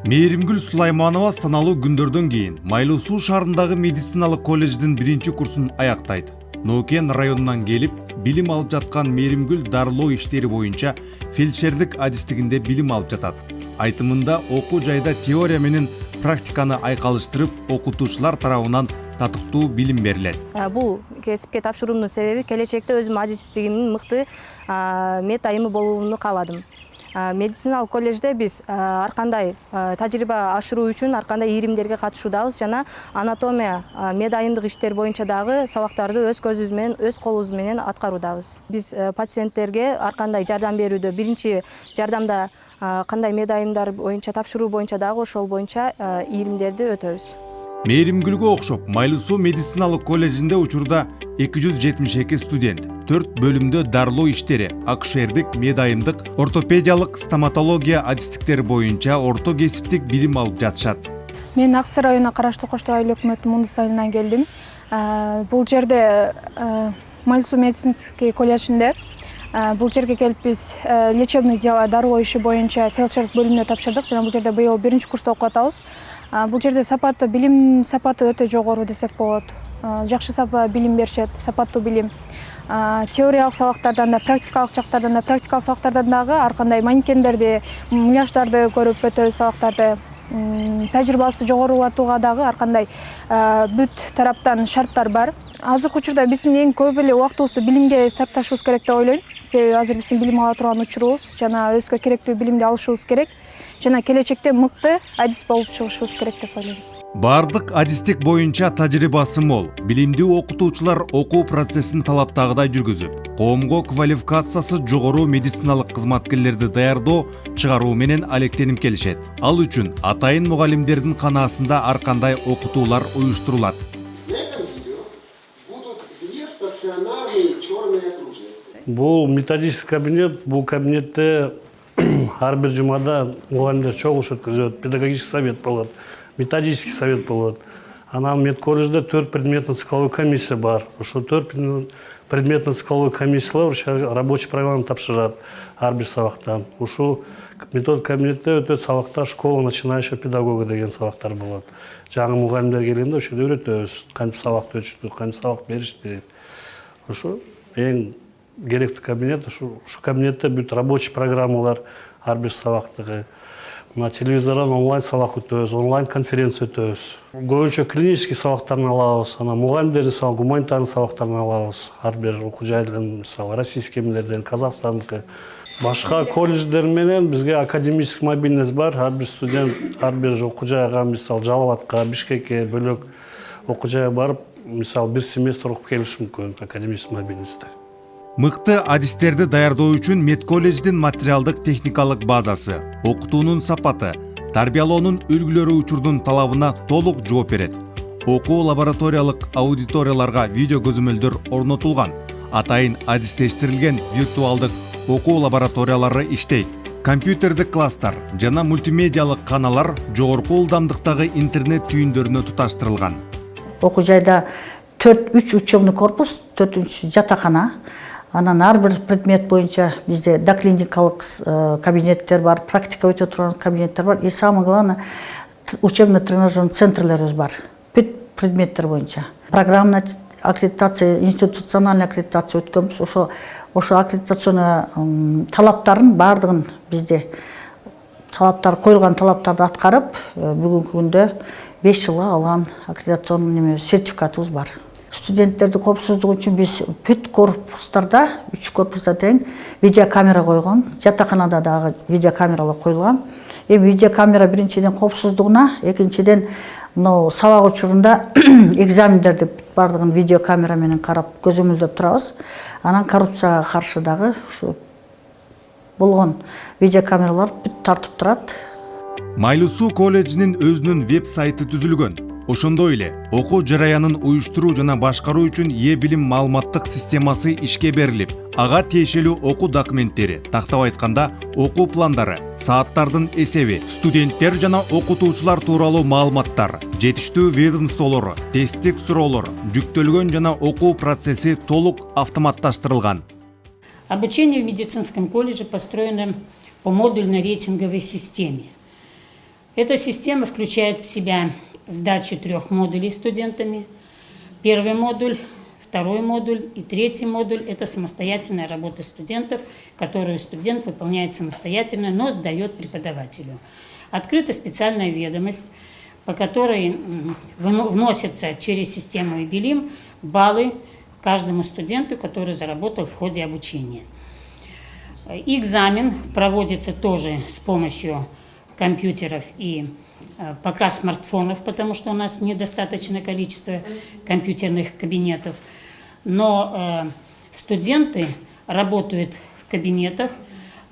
Мейримгүл Сулайманова саналуу күндөрдөн кийин Майлуу Суу шаарындагы медициналык колледждин 1-курсун аяктайт. Нокен районунан келип, билим алып жаткан Мейримгүл дарылоо иштери боюнча фельдшердик адистигинде билим алып жатат. Айтымында окуу жайда теория менен практиканы айкалыштырып, окутуучулар тарабынан татыктуу билим берилет. Бул кесипке тапшыруумдун себеби келечекте өзүм адистигимдин мыкты мет айымы болууну кааладым. Медициналык колледжде биз ар кандай тажрыйба ашыруу үчүн ар кандай ийримдерге катышуудабыз жана анатомия, мед айымдык иштер боюнча дагы сабактарды өз көзүбүз менен, өз колубуз менен аткаруудабыз. Биз пациенттерге ар кандай жардам берүүдө, биринчи жардамда кандай мед айымдар боюнча тапшыруу боюнча дагы ошол боюнча ийримдерди өтөбүз. Мейримгүлгө окшоп Майлуу Суу медициналык колледжинде учурда 272 студент, 4 бөлүмдө дарылоо иштери, акушердик, медайымдык, ортопедиялык, стоматология адистиктери боюнча орто кесиптик билим алып жатышат. Мен Аксы районуна караштуу Коштоо айыл өкмөтүнүн Мундус айылынан келдим. Бул жерде Майлуу Суу медицинский колледжинде бул жерге келип биз лечебный дела дарылоо иши боюнча фельдшерлик бөлүмүнө тапшырдык жана бул жерде быйыл 1-курста окуп атабыз. Бул жерде билим сапаты өтө жогору десек болот. Жакшы билим беришет, сапаттуу билим. Теориялык сабактардан да, практикалык жактардан да, практикалык сабактардан дагы ар кандай манекендерди, муляждарды көрүп өтөбүз сабактарды. Тажрыйбасы жогорулатууга дагы ар кандай бүт тараптан шарттар бар. Азыркы учурда биздин эң көп эле убактыбызды билимге сарпташыбыз керек деп ойлойм. Себеби азыр биздин билим ала турган учурубуз жана өзгө керектүү билимди алышыбыз керек. Жана келечекте мыкты адис болуп чыгышыбыз керек деп ойлойм. Бардык адистик боюнча тажрыйбасы мол, билимдүү окутуучулар окуу процессин талаптагыдай жүргүзүп, коомго квалификациясы жогору медициналык кызматкерлерди даярдоо, чыгаруу менен алектенип келишет. Ал үчүн атайын мугалимдердин канаасында ар кандай окутуулар уюштурулат. Бул методический кабинет, бул кабинетте ар бир жумада мугалимдер чогулуш өткөзөт, педагогический совет болот, методический совет болот. Анан медколледжде 4 предметный цикловой комиссия бар. Ошо 4 предметный цикловой комиссиялар рабочий программа тапшырат ар бир сабактан. Ушул метод кабинетте өтөт сабактар школа начинающего педагога деген сабактар болот. Жаңы мугалимдер келгенде ошо жерде өтөбүз, кантип сабак өтүштү, кантип сабак беришти. Ошо эң керектүү кабинет. Ушу кабинетте бүт рабочий программалар ар бир сабактыгы. На телевизордон онлайн сабак өтөбүз, онлайн конференция өтөбүз. Көбүнчө клинический сабактарын алабыз, анан мугалимдердин гуманитарный сабактарын алабыз. Ар бир окуу жайдын, мисалы, российский эмелерден, казакстандыкы. Башка колледждер менен бизге академический мобильность бар. Ар бир студент, ар бир окуу жайга, мисалы, Жалал Абадка, Бишкекке бөлөк окуу жайга барып, мисалы, бир семестр окуп келиши мүмкүн академический мобильностьте. Мыкты адистерди даярдоо үчүн медколледждин материалдык техникалык базасы, окутуунун сапаты, тарбиялоонун үлгүлөрү учурдун талабына толук жооп берет. Окуу лабораториялык аудиторияларга видео көзөмөлдөр орнотулган, атайын адистештирилген виртуалдык окуу лабораториялары иштейт. Компьютердик класстар жана мультимедиалык каналар жогорку ылдамдыктагы интернет түйүндөрүнө туташтырылган. Окуу жайда 3 учебный корпус, 4 жатакана. Анан ар бир предмет боюнча бизде доклиникалык кабинеттер бар, практика өтө турган кабинеттер бар. И самое главное, учебно-тренажерный центрлерибиз бар. Бүт предметтер боюнча. Программный аккредитация, институциональный аккредитация өткөнбүз. Ошо аккредитационный талаптарын бардыгын бизде коюлган талаптарды аткарып, бүгүнкү күндө 5 жылга алган аккредитационный сертификатыбыз бар. Студенттерди коопсуздугу үчүн биз бүт корпустарда, 3 корпуста тең видеокамера койгон, жатаканада дагы видеокамералар коюлган. Видеокамера биринчиден коопсуздугуна, экинчиден сабак учурунда экзамендерди бардыгын видеокамера менен карап көзөмөлдөп турабыз. Анан коррупцияга каршы дагы ушу болгон видеокамералар бүт тартып турат. Майлуу Суу колледжинин өзүнүн веб-сайты түзүлгөн. Ошондой эле окуу жараянын уюштуруу жана башкаруу үчүн билим маалыматтык системасы ишке берилип, ага тиешелүү окуу документтери, тактап айтканда окуу пландары, сааттардын эсеби, студенттер жана окутуучулар тууралуу маалыматтар, жетиштүү ведомстволору, тесттик суроолор жүктөлгөн жана окуу процесси толук автоматташтырылган. Обучение в медицинском колледже построено по модульно-рейтинговой системе. Эта система включает в себя сдачу 3 модулей студентами. Первый модуль, второй модуль и третий модуль – это самостоятельная работа студентов, которую студент выполняет самостоятельно, но сдает преподавателю. Открыта специальная ведомость, по которой вносятся через систему ИБИЛИМ баллы каждому студенту, который заработал в ходе обучения. Экзамен проводится тоже с помощью компьютеров и пока смартфонов, потому что у нас недостаточное количество компьютерных кабинетов. Но студенты работают в кабинетах,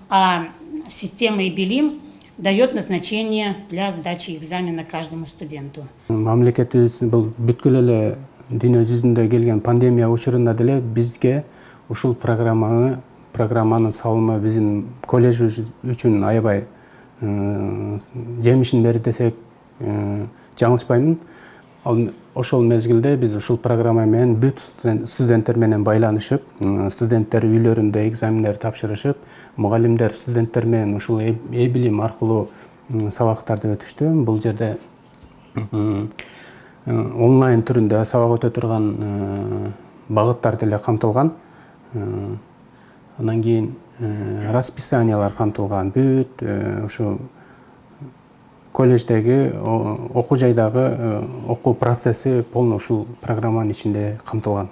а система ИБИЛИМ дает назначение для сдачи экзамена каждому студенту. Мамлекетибиз бул бүткүл эле дүйнө жүзүндө келген пандемия учурунда деле бизге ушул программанын салымы биздин колледж үчүн аябай жемишин берди десек жаңылышпаймын. Ошол мезгилде биз ушул программа менен бүт студенттер менен байланышып, студенттер үйлөрүндө экзамендер тапшырышып, мугалимдер студенттер менен ушул ИБИЛИМ аркылуу сабактарды өтүштү. Бул жерде онлайн түрүндө сабак өтө турган багыттар деле камтылган. Анан кийин расписаниялар камтылган. Бүт ушу колледждеги окуу жайдагы окуу процесси полный ушул программанын ичинде камтылган.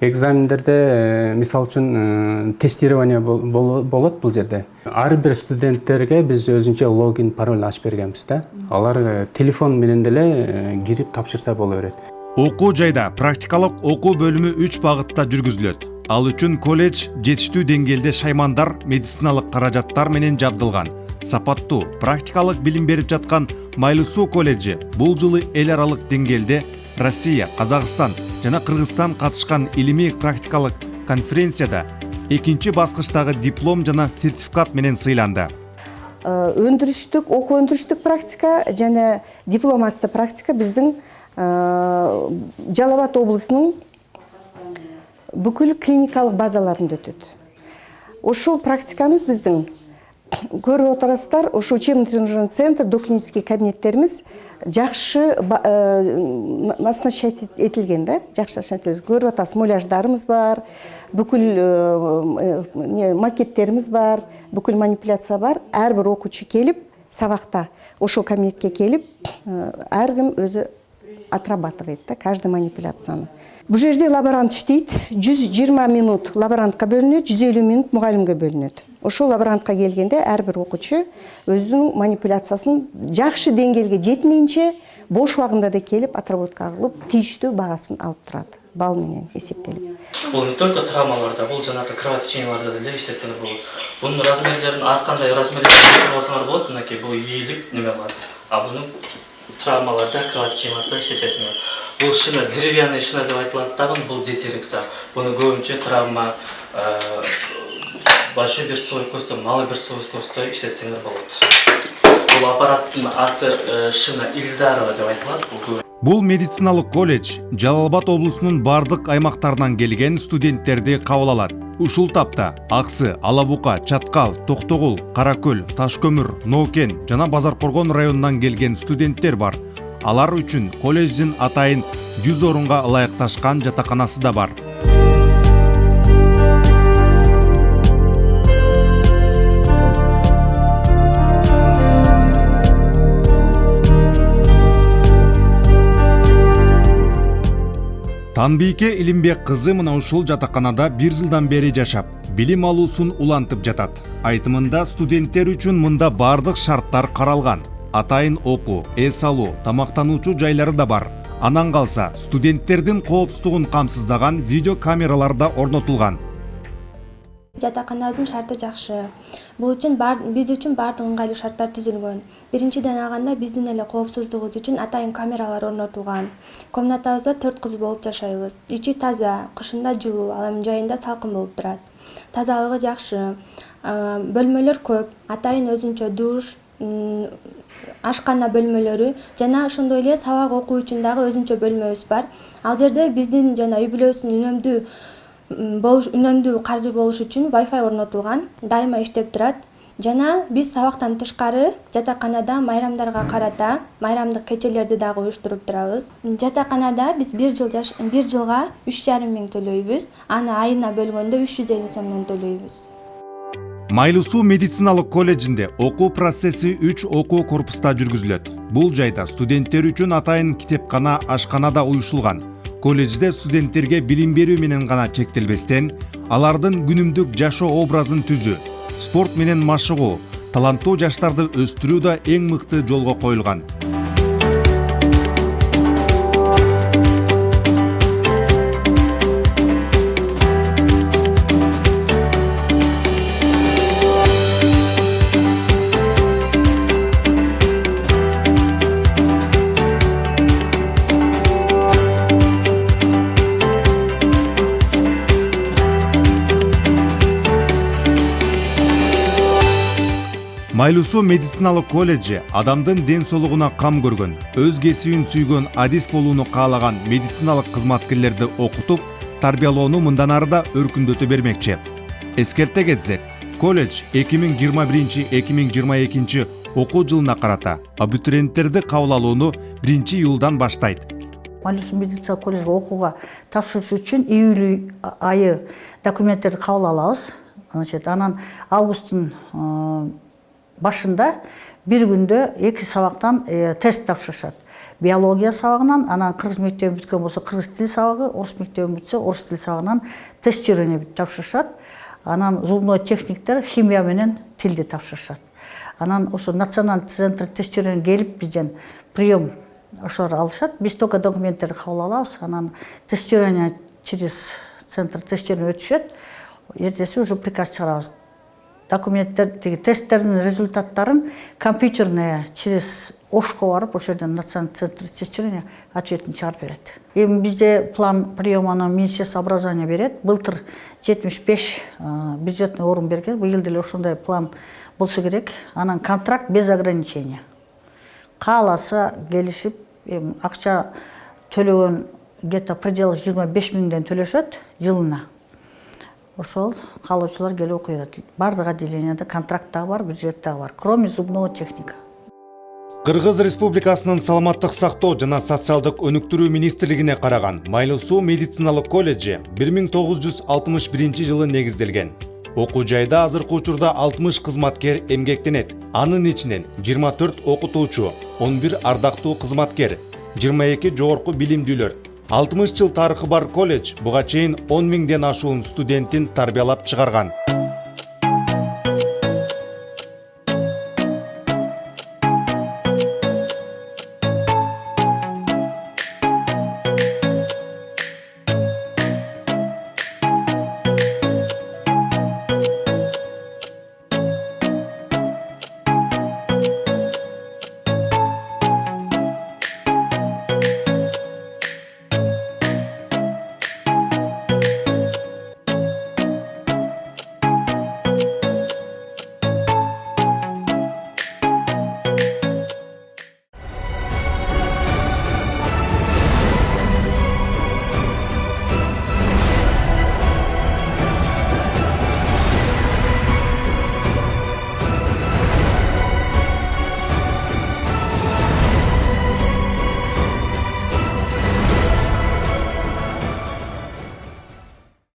Экзамендерде мисалы үчүн тестирование болот бул жерде. Ар бир студенттерге биз өзүнчө логин, пароль ачып бергенбиз да. Алар телефон менен деле кирип тапшырса боло берет. Окуу жайда практикалык окуу бөлүмү 3 багытта жүргүзүлөт. Ал үчүн колледж жетиштүү деңгээлде шаймандар, медициналык каражаттар менен жабдылган. Сапаттуу практикалык билим берип жаткан Майлуу Суу колледжи бул жылы эл аралык деңгээлде Россия, Казакстан жана Кыргызстан катышкан илимий практикалык конференцияда экинчи баскычтагы диплом жана сертификат менен сыйланды. Өндүрүштүк, окуу өндүрүштүк практика жана диплом асты практика биздин Жалал Абад облусунун бүкүл клиникалык базаларында өтөт. Ошол практикамыз биздин көрүп отурасыздар, ошо учебно-тренажерный центр, доклинический кабинеттерimiz жакшы оснащать этилген да, жакшы оснащать. Көрүп атасыз, муляждарыбыз бар, бүкүл макеттерибиз бар, бүкүл манипуляция бар. Ар бир окуучу келип, сабакта ошол кабинетке келип, ар ким өзү отрабатывает да, каждый манипуляцияны. Бул жерде лаборант иштейт, 120 минут лаборантка бөлүнөт, 150 минут мугалимге бөлүнөт. Ошол лаборантка келгенде ар бир окуучу өзүнүн манипуляциясын жакшы деңгээлге жетмейинче бош убагында да келип отработка кылып, тийиштүү багасын алып турат, балл менен эсептелип. Бул не только травмаларда, бул жанагы кровотеченияларда деле иштетсеңер болот. Бунун размерлерин ар кандай размерлерин алсаңар болот, мынакей бул ийилип неме кылат. А буну травмаларда, кровотеченияларда иштетесиңер. Бул шина, деревянный шина деп айтылат дагы, бул жетериксе. Буну көбүнчө травма, большой берцовый кости, малый берцовый кости иштетсеңер болот. Бул аппараттын аты шина Ильзарова деп айтылат. Бул медициналык колледж Жалал Абад облусунун бардык аймактарынан келген студенттерди кабыл алат. Ушул тапта Аксы, Алабука, Чаткал, Токтогул, Каракөл, Ташкөмүр, Ноокен жана Базаркоргон районунан келген студенттер бар. Алар үчүн колледждин атайын 100 орунга ылайыкташкан жатаканасы да бар. Танбийке Илимбек кызы мына ушул жатаканада 1 жылдан бери жашап, билим алуусун улантып жатат. Айтымында студенттер үчүн мында бардык шарттар каралган. Атайын окуу, эс алуу, тамактануучу жайлары да бар. Анан калса, студенттердин коопсуздугун камсыздаган видео камералар да орнотулган. Жатаканабыздын шарты жакшы. Бул үчүн биз үчүн бардык ыңгайлуу шарттар түзүлгөн. Биринчиден алганда биздин эле коопсуздугубуз үчүн атайын камералар орнотулган. Комнатабызда 4 кыз болуп жашайбыз. Ичи таза, кышында жылуу, ал эми жайында салкын болуп турат. Тазалыгы жакшы. Бөлмөлөр көп. Атайын өзүнчө душ, ашкана бөлмөлөрү жана ошондой эле сабак окуу үчүн дагы өзүнчө бөлмөбүз бар. Ал жерде биздин жана үй бүлөбүздүн үнөмдүү каржы болуш үчүн Wi-Fi орнотулган, дайыма иштеп турат. Жана биз сабактан тышкары жатаканада майрамдарга карата майрамдык кечелерди дагы уюштуруп турабыз. Жатаканада биз бир жылга 3,5 миң төлөйбүз. Аны айына бөлгөндө 350 сомдон төлөйбүз. Майлуу Суу медициналык колледжинде окуу процесси 3 окуу корпуста жүргүзүлөт. Бул жайда студенттер үчүн атайын китепкана, ашкана да уюшулган. Колледжде студенттерге билим берүү менен гана чектелбестен, алардын күнүмдүк жашоо образын түзүү, спорт менен машыгуу, таланттуу жаштарды өстүрүү да эң мыкты жолго коюлган. Майлуу Суу медициналык колледжи адамдын ден соолугуна кам көргөн, өз кесибин сүйгөн адис болууну каалаган медициналык кызматкерлерди окутуп, тарбиялоону мындан ары да өркүндөтө бермекчи. Эскерте кетсек, колледж 2021-2022 окуу жылына карата абитуриенттерди кабыл алууну 1-июлдан баштайт. Майлуу Суу медициналык колледжге окууга тапшырыш үчүн июль айы документтерди кабыл алабыз. Анан августтун башында бир күндө 2 сабактан тест тапшырышат. Биология сабагынан, анан кыргыз мектебин бүткөн болсо кыргыз тил сабагы, орус мектебин бүтсө орус тил сабагынан тестирование тапшырышат. Анан зубной техниктер химия менен тилди тапшырышат. Анан ошо национальный центр тестирование келип бизден прием ошолор алышат. Биз только документтерди кабыл алабыз. Анан тестирование через центр тестирование өтүшөт. Эртеси уже приказ чыгарабыз. Документтер, тесттердин результаттарын компьютерная через ошко барып, ошол жерден национальный центр тестирования ответин чыгарып берет. Эми бизде план приеманы Министерство образования берет. Былтыр 75 бюджетный орун берген. Быйыл деле ошондой план болсо керек. Анан контракт без ограничения. Кааласа келишип, акча төлөгөн где-то пределы 25 миңден төлөшөт жылына. Ошол каалоочулар келип окуй берет. Бардык отделенияда контракт бар, бюджет бар, кроме зубного техника. Кыргыз Республикасынын саламаттык сактоо жана социалдык өнүктүрүү министрлигине караган Майлуу Суу медициналык колледжи 1961 жылы негизделген. Окуу жайда азыркы учурда 60 кызматкер эмгектенет. Анын ичинен 24 окутуучу, 11 ардактуу кызматкер, 22 жогорку билимдүүлөр. 60 жыл тарыхы бар колледж буга чейин 10 миңден ашуун студентин тарбиялап чыгарган.